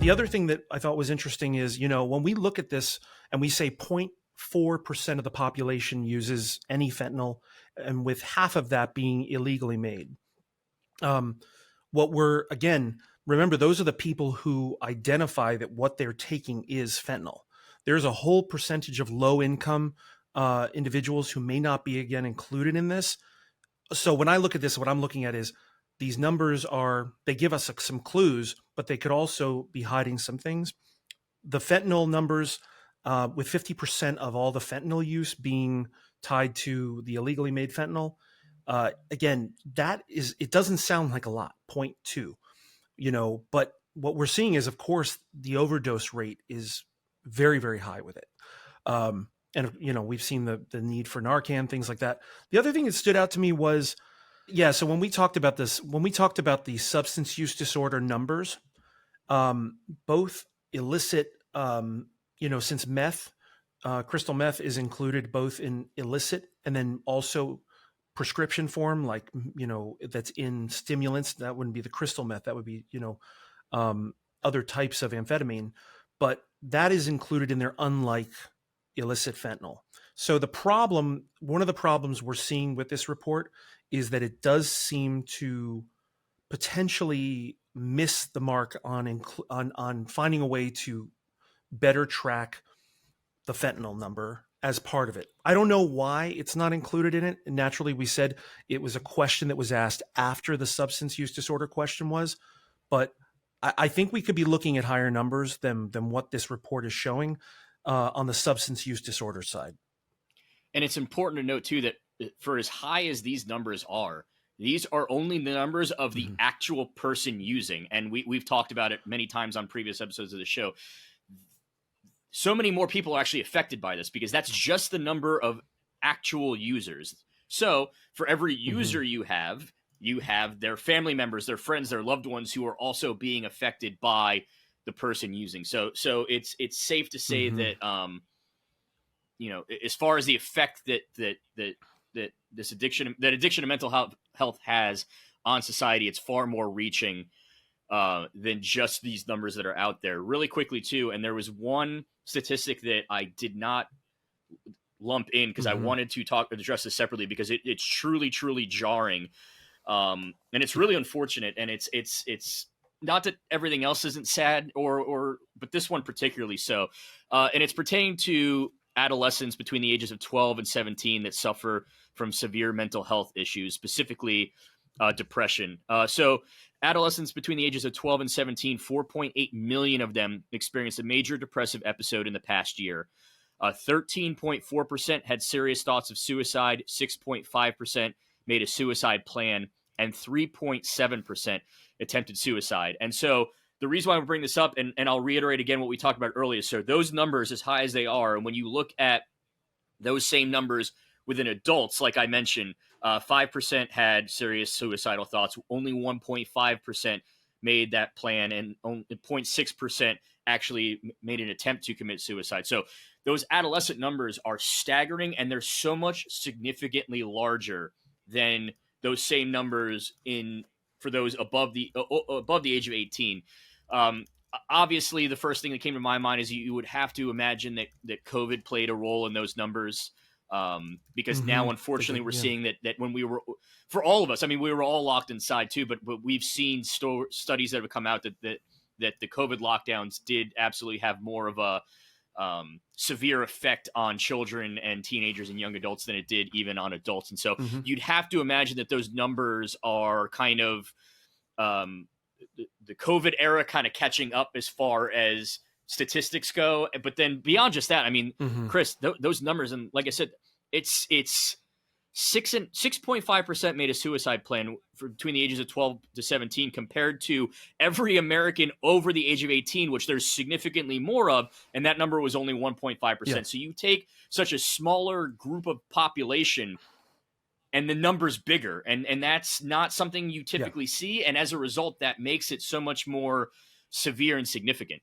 the other thing that I thought was interesting is, when we look at this and we say 0.4% of the population uses any fentanyl, and with half of that being illegally made. Remember, those are the people who identify that what they're taking is fentanyl. There's a whole percentage of low income individuals who may not be, again, included in this. So when I look at this, what I'm looking at is these numbers they give us some clues, but they could also be hiding some things. The fentanyl numbers, with 50% of all the fentanyl use being tied to the illegally made fentanyl, again, it doesn't sound like a lot, 0.2, but what we're seeing is, of course, the overdose rate is very, very high with it. And, we've seen the need for Narcan, things like that. The other thing that stood out to me was, so when we talked about the substance use disorder numbers, both illicit, since crystal meth is included both in illicit and then also prescription form, like, that's in stimulants. That wouldn't be the crystal meth. That would be, other types of amphetamine, but that is included in there, unlike illicit fentanyl. So one of the problems we're seeing with this report is that it does seem to potentially miss the mark on finding a way to better track the fentanyl number as part of it. I don't know why it's not included in it. And naturally, we said it was a question that was asked after the substance use disorder question was, but I think we could be looking at higher numbers than what this report is showing on the substance use disorder side. And it's important to note too that for as high as these numbers are, these are only the numbers of the actual person using. And we've talked about it many times on previous episodes of the show. So many more people are actually affected by this because that's just the number of actual users. So for every user you have their family members, their friends, their loved ones who are also being affected by the person using. So it's safe to say that, as far as the effect that this addiction to mental health has on society, it's far more reaching than just these numbers that are out there. Really quickly too, and there was one statistic that I did not lump in because I wanted to address this separately because it's truly, truly jarring, and it's really unfortunate. And it's not that everything else isn't sad, but this one particularly so. And it's pertaining to adolescents between the ages of 12 and 17 that suffer from severe mental health issues, specifically depression. So adolescents between the ages of 12 and 17, 4.8 million of them experienced a major depressive episode in the past year. 13.4% had serious thoughts of suicide, 6.5% made a suicide plan, and 3.7% attempted suicide. And so the reason why we bring this up, and I'll reiterate again what we talked about earlier, so those numbers, as high as they are, and when you look at those same numbers within adults, like I mentioned, 5% had serious suicidal thoughts, only 1.5% made that plan, and only 0.6% actually made an attempt to commit suicide. So those adolescent numbers are staggering, and they're so much significantly larger than those same numbers for those above the age of 18. Obviously, the first thing that came to my mind is you would have to imagine that COVID played a role in those numbers, because now, unfortunately, we're seeing that when we were, for all of us, I mean, we were all locked inside too, but we've seen studies that have come out that the COVID lockdowns did absolutely have more of a severe effect on children and teenagers and young adults than it did even on adults. And so you'd have to imagine that those numbers are kind of the COVID era kind of catching up as far as statistics go. But then beyond just that, I mean, Chris, those numbers, and like I said, it's 6.5% made a suicide plan between the ages of 12 to 17, compared to every American over the age of 18, which there's significantly more of, and that number was only 1.5%. Yeah. So you take such a smaller group of population, and the number's bigger, and that's not something you typically see, and as a result, that makes it so much more severe and significant.